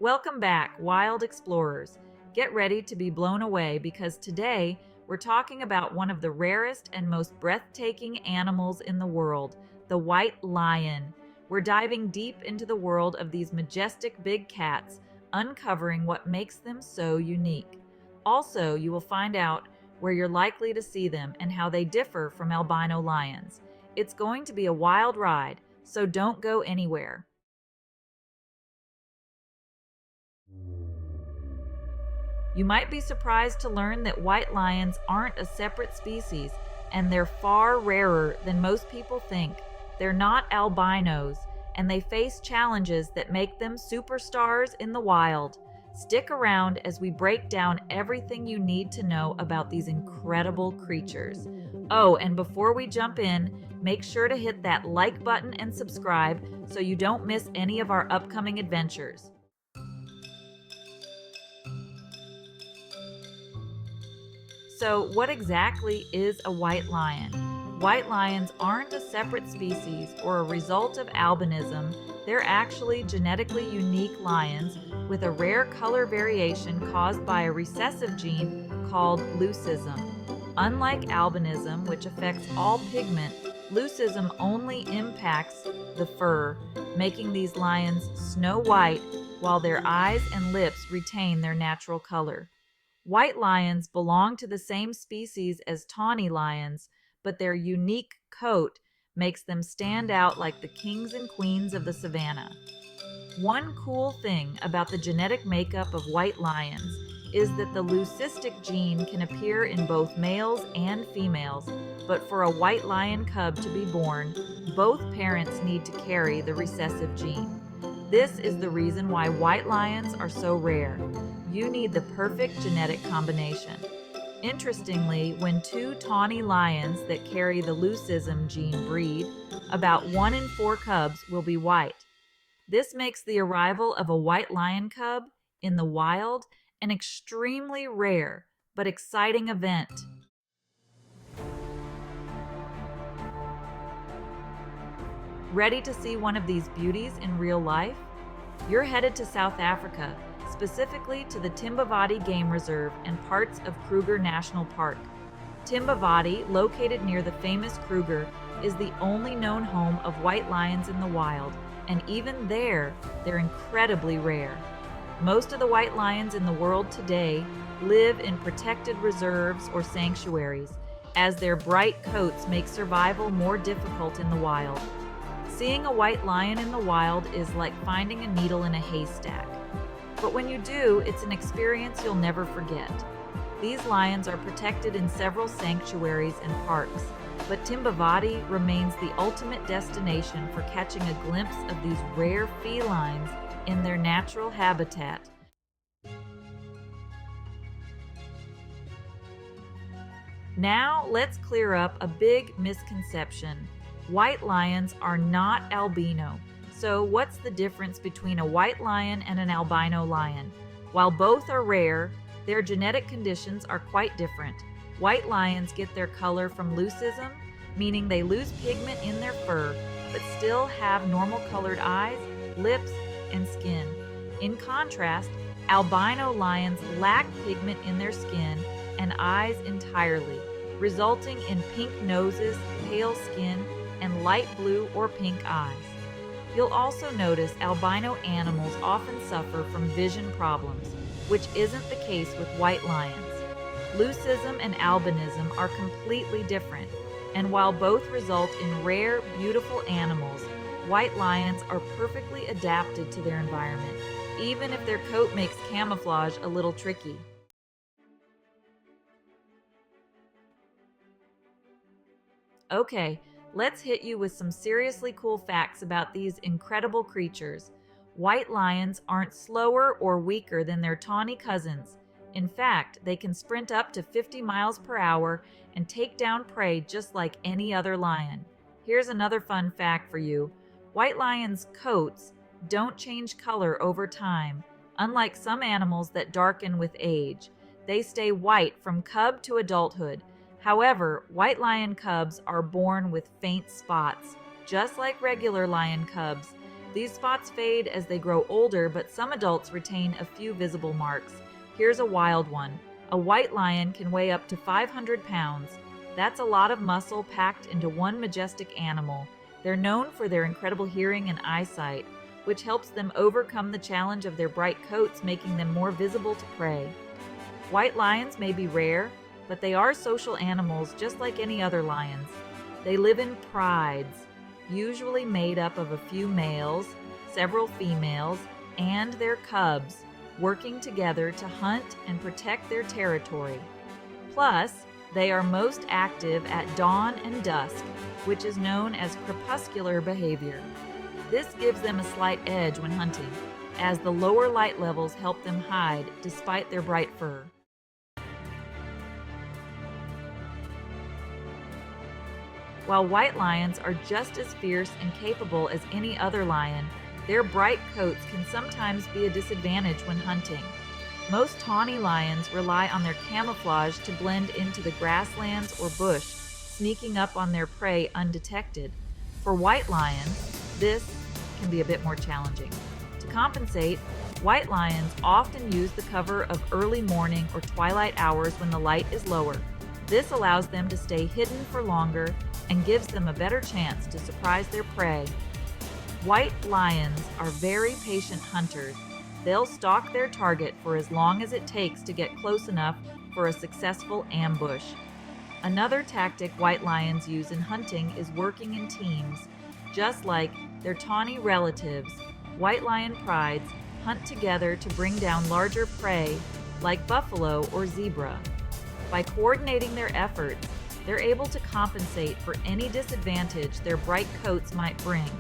Welcome back, wild explorers. Get ready to be blown away because today we're talking about one of the rarest and most breathtaking animals in the world, the white lion. We're diving deep into the world of these majestic big cats, uncovering what makes them so unique. Also, you will find out where you're likely to see them and how they differ from albino lions. It's going to be a wild ride, so don't go anywhere. You might be surprised to learn that white lions aren't a separate species, and they're far rarer than most people think. They're not albinos, and they face challenges that make them superstars in the wild. Stick around as we break down everything you need to know about these incredible creatures. Oh, and before we jump in, make sure to hit that like button and subscribe so you don't miss any of our upcoming adventures. So, what exactly is a white lion? White lions aren't a separate species or a result of albinism. They're actually genetically unique lions with a rare color variation caused by a recessive gene called leucism. Unlike albinism, which affects all pigment, leucism only impacts the fur, making these lions snow white while their eyes and lips retain their natural color. White lions belong to the same species as tawny lions, but their unique coat makes them stand out like the kings and queens of the savannah. One cool thing about the genetic makeup of white lions is that the leucistic gene can appear in both males and females, but for a white lion cub to be born, both parents need to carry the recessive gene. This is the reason why white lions are so rare. You need the perfect genetic combination. Interestingly, when two tawny lions that carry the leucism gene breed, about 1 in 4 cubs will be white. This makes the arrival of a white lion cub in the wild an extremely rare but exciting event. Ready to see one of these beauties in real life? You're headed to South Africa, specifically to the Timbavati Game Reserve and parts of Kruger National Park. Timbavati, located near the famous Kruger, is the only known home of white lions in the wild, and even there, they're incredibly rare. Most of the white lions in the world today live in protected reserves or sanctuaries, as their bright coats make survival more difficult in the wild. Seeing a white lion in the wild is like finding a needle in a haystack. But when you do, it's an experience you'll never forget. These lions are protected in several sanctuaries and parks, but Timbavati remains the ultimate destination for catching a glimpse of these rare felines in their natural habitat. Now, let's clear up a big misconception. White lions are not albino. So what's the difference between a white lion and an albino lion? While both are rare, their genetic conditions are quite different. White lions get their color from leucism, meaning they lose pigment in their fur, but still have normal colored eyes, lips, and skin. In contrast, albino lions lack pigment in their skin and eyes entirely, resulting in pink noses, pale skin, and light blue or pink eyes. You'll also notice albino animals often suffer from vision problems, which isn't the case with white lions. Leucism and albinism are completely different, and while both result in rare, beautiful animals, white lions are perfectly adapted to their environment, even if their coat makes camouflage a little tricky. Okay, let's hit you with some seriously cool facts about these incredible creatures. White lions aren't slower or weaker than their tawny cousins. In fact, they can sprint up to 50 miles per hour and take down prey just like any other lion. Here's another fun fact for you. White lions' coats don't change color over time. Unlike some animals that darken with age, they stay white from cub to adulthood. However, white lion cubs are born with faint spots, just like regular lion cubs, These spots fade as they grow older, but some adults retain a few visible marks. Here's a wild one. A white lion can weigh up to 500 pounds. That's a lot of muscle packed into one majestic animal. They're known for their incredible hearing and eyesight, which helps them overcome the challenge of their bright coats, making them more visible to prey. White lions may be rare, but they are social animals just like any other lions. They live in prides, usually made up of a few males, several females, and their cubs, working together to hunt and protect their territory. Plus, they are most active at dawn and dusk, which is known as crepuscular behavior. This gives them a slight edge when hunting, as the lower light levels help them hide despite their bright fur. While white lions are just as fierce and capable as any other lion, their bright coats can sometimes be a disadvantage when hunting. Most tawny lions rely on their camouflage to blend into the grasslands or bush, sneaking up on their prey undetected. For white lions, this can be a bit more challenging. To compensate, white lions often use the cover of early morning or twilight hours when the light is lower. This allows them to stay hidden for longer and gives them a better chance to surprise their prey. White lions are very patient hunters. They'll stalk their target for as long as it takes to get close enough for a successful ambush. Another tactic white lions use in hunting is working in teams. Just like their tawny relatives, white lion prides hunt together to bring down larger prey like buffalo or zebra. By coordinating their efforts, they're able to compensate for any disadvantage their bright coats might bring.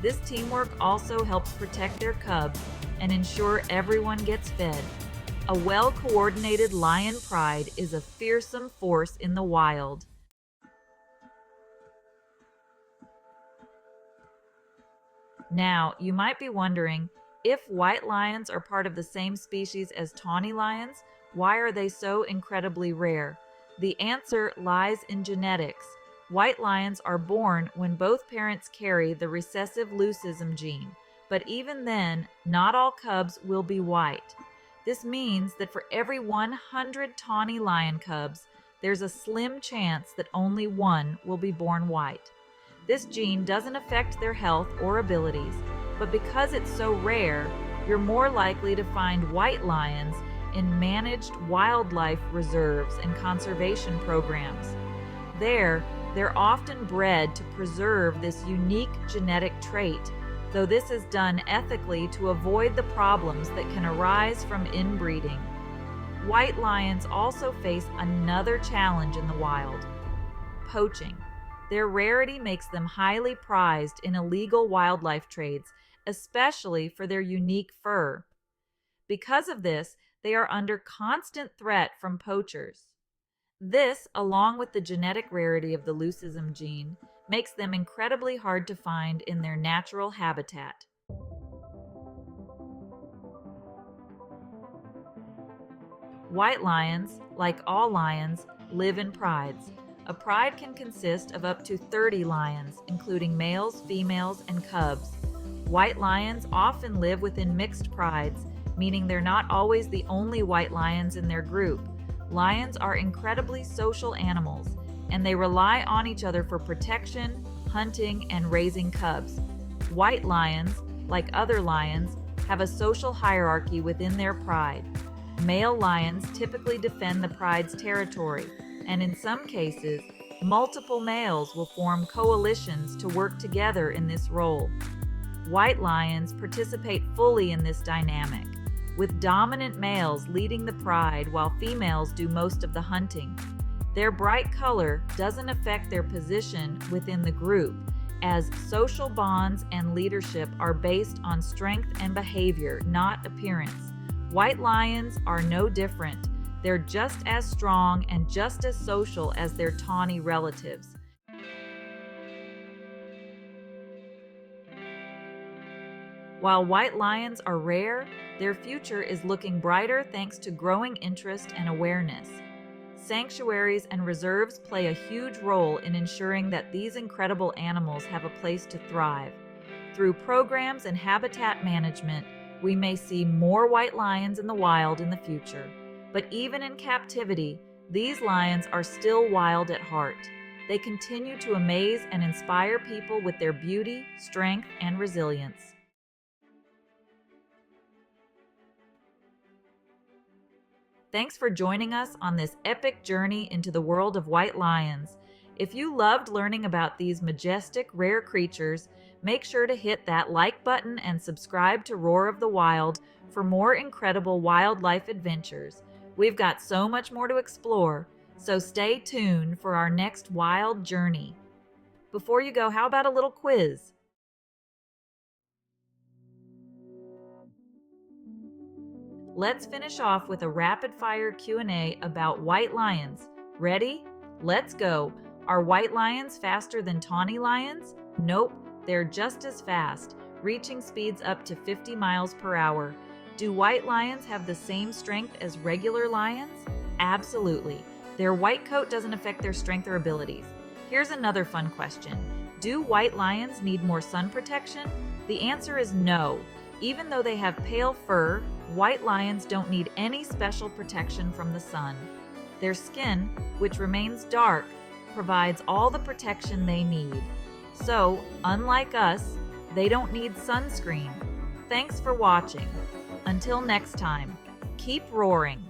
This teamwork also helps protect their cubs and ensure everyone gets fed. A well-coordinated lion pride is a fearsome force in the wild. Now, you might be wondering, if white lions are part of the same species as tawny lions, why are they so incredibly rare? The answer lies in genetics. White lions are born when both parents carry the recessive leucism gene, but even then, not all cubs will be white. This means that for every 100 tawny lion cubs, there's a slim chance that only one will be born white. This gene doesn't affect their health or abilities, but because it's so rare, you're more likely to find white lions in managed wildlife reserves and conservation programs. There, they're often bred to preserve this unique genetic trait, though this is done ethically to avoid the problems that can arise from inbreeding. White lions also face another challenge in the wild: poaching. Their rarity makes them highly prized in illegal wildlife trades, especially for their unique fur. Because of this, they are under constant threat from poachers. This, along with the genetic rarity of the leucism gene, makes them incredibly hard to find in their natural habitat. White lions, like all lions, live in prides. A pride can consist of up to 30 lions, including males, females, and cubs. White lions often live within mixed prides, meaning they're not always the only white lions in their group. Lions are incredibly social animals, and they rely on each other for protection, hunting, and raising cubs. White lions, like other lions, have a social hierarchy within their pride. Male lions typically defend the pride's territory, and in some cases, multiple males will form coalitions to work together in this role. White lions participate fully in this dynamic, with dominant males leading the pride while females do most of the hunting. Their bright color doesn't affect their position within the group, as social bonds and leadership are based on strength and behavior, not appearance. White lions are no different. They're just as strong and just as social as their tawny relatives. While white lions are rare, their future is looking brighter thanks to growing interest and awareness. Sanctuaries and reserves play a huge role in ensuring that these incredible animals have a place to thrive. Through programs and habitat management, we may see more white lions in the wild in the future. But even in captivity, these lions are still wild at heart. They continue to amaze and inspire people with their beauty, strength, and resilience. Thanks for joining us on this epic journey into the world of white lions. If you loved learning about these majestic, rare creatures, make sure to hit that like button and subscribe to Roar of the Wild for more incredible wildlife adventures. We've got so much more to explore, so stay tuned for our next wild journey. Before you go, how about a little quiz? Let's finish off with a rapid-fire Q&A about white lions. Ready? Let's go. Are white lions faster than tawny lions? Nope, they're just as fast, reaching speeds up to 50 miles per hour. Do white lions have the same strength as regular lions? Absolutely. Their white coat doesn't affect their strength or abilities. Here's another fun question. Do white lions need more sun protection? The answer is no. Even though they have pale fur, white lions don't need any special protection from the sun. Their skin, which remains dark, provides all the protection they need. So, unlike us, they don't need sunscreen. Thanks for watching. Until next time, keep roaring.